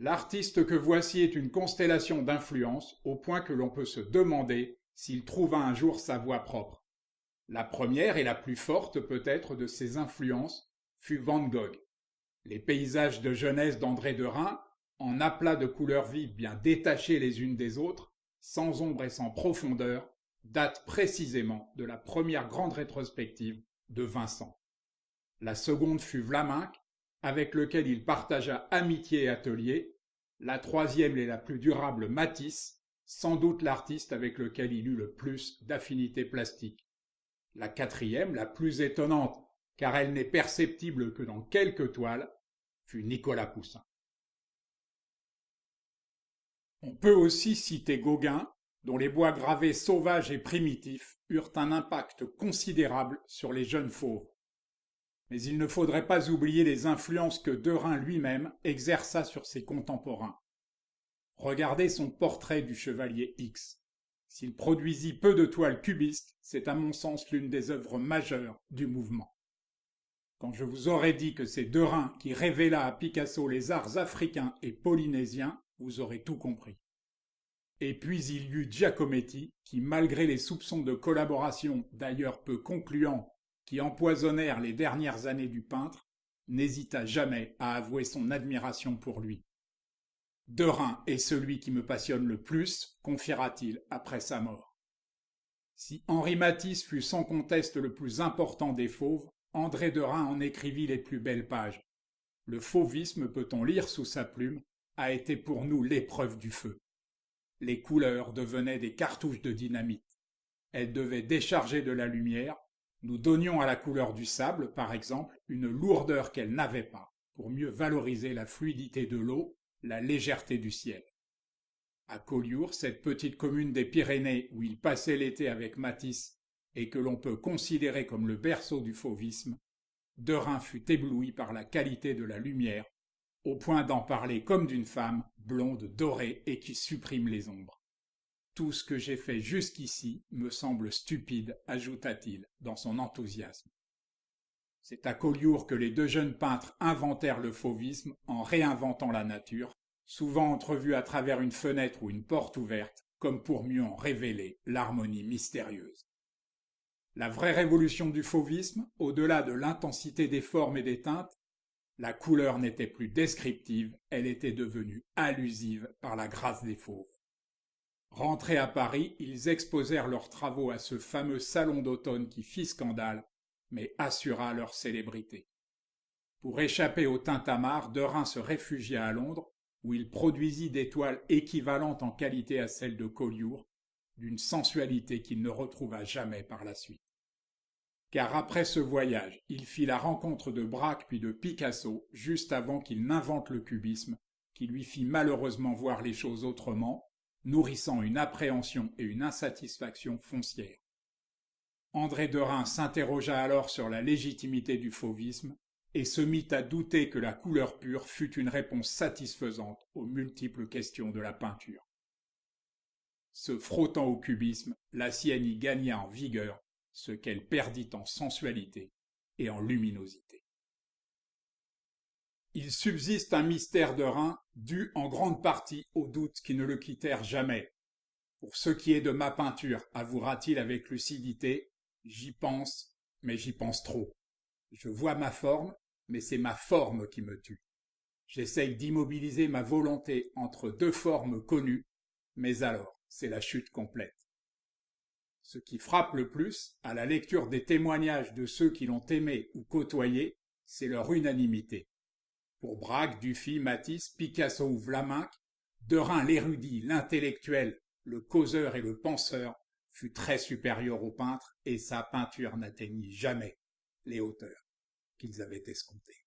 L'artiste que voici est une constellation d'influences au point que l'on peut se demander s'il trouva un jour sa voie propre. La première et la plus forte peut-être de ces influences fut Van Gogh. Les paysages de jeunesse d'André Derain, en aplats de couleurs vives bien détachées les unes des autres, sans ombre et sans profondeur, datent précisément de la première grande rétrospective de Vincent. La seconde fut Vlaminck, avec lequel il partagea amitié et atelier. La troisième et la plus durable Matisse, sans doute l'artiste avec lequel il eut le plus d'affinité plastique. La quatrième, la plus étonnante, car elle n'est perceptible que dans quelques toiles, fut Nicolas Poussin. On peut aussi citer Gauguin, dont les bois gravés sauvages et primitifs eurent un impact considérable sur les jeunes fauves. Mais il ne faudrait pas oublier les influences que Derain lui-même exerça sur ses contemporains. Regardez son portrait du chevalier X. S'il produisit peu de toiles cubistes, c'est à mon sens l'une des œuvres majeures du mouvement. Quand je vous aurais dit que c'est Derain qui révéla à Picasso les arts africains et polynésiens, vous aurez tout compris. Et puis il y eut Giacometti, qui malgré les soupçons de collaboration, d'ailleurs peu concluants, qui empoisonnèrent les dernières années du peintre, n'hésita jamais à avouer son admiration pour lui. Derain est celui qui me passionne le plus, confiera-t-il après sa mort. Si Henri Matisse fut sans conteste le plus important des fauves, André Derain en écrivit les plus belles pages. Le fauvisme, peut-on lire sous sa plume, a été pour nous l'épreuve du feu. Les couleurs devenaient des cartouches de dynamite. Elles devaient décharger de la lumière. Nous donnions à la couleur du sable, par exemple, une lourdeur qu'elle n'avait pas, pour mieux valoriser la fluidité de l'eau, la légèreté du ciel. À Collioure, cette petite commune des Pyrénées où il passait l'été avec Matisse et que l'on peut considérer comme le berceau du fauvisme, Derain fut ébloui par la qualité de la lumière, au point d'en parler comme d'une femme blonde, dorée et qui supprime les ombres. Tout ce que j'ai fait jusqu'ici me semble stupide, ajouta-t-il dans son enthousiasme. C'est à Collioure que les deux jeunes peintres inventèrent le fauvisme en réinventant la nature, souvent entrevue à travers une fenêtre ou une porte ouverte, comme pour mieux en révéler l'harmonie mystérieuse. La vraie révolution du fauvisme, au-delà de l'intensité des formes et des teintes, la couleur n'était plus descriptive, elle était devenue allusive par la grâce des fauves. Rentrés à Paris, ils exposèrent leurs travaux à ce fameux salon d'automne qui fit scandale, mais assura leur célébrité. Pour échapper au tintamarre, Derain se réfugia à Londres, où il produisit des toiles équivalentes en qualité à celles de Collioure, d'une sensualité qu'il ne retrouva jamais par la suite. Car après ce voyage, il fit la rencontre de Braque puis de Picasso, juste avant qu'il n'invente le cubisme, qui lui fit malheureusement voir les choses autrement, nourrissant une appréhension et une insatisfaction foncière. André Derain s'interrogea alors sur la légitimité du fauvisme et se mit à douter que la couleur pure fût une réponse satisfaisante aux multiples questions de la peinture. Se frottant au cubisme, la sienne y gagna en vigueur ce qu'elle perdit en sensualité et en luminosité. Il subsiste un mystère Derain dû en grande partie aux doutes qui ne le quittèrent jamais. Pour ce qui est de ma peinture, avouera-t-il avec lucidité, j'y pense, mais j'y pense trop. Je vois ma forme, mais c'est ma forme qui me tue. J'essaye d'immobiliser ma volonté entre deux formes connues, mais alors c'est la chute complète. Ce qui frappe le plus, à la lecture des témoignages de ceux qui l'ont aimé ou côtoyé, c'est leur unanimité. Pour Braque, Dufy, Matisse, Picasso ou Vlaminck, Derain l'érudit, l'intellectuel, le causeur et le penseur fut très supérieur au peintre et sa peinture n'atteignit jamais les hauteurs qu'ils avaient escomptées.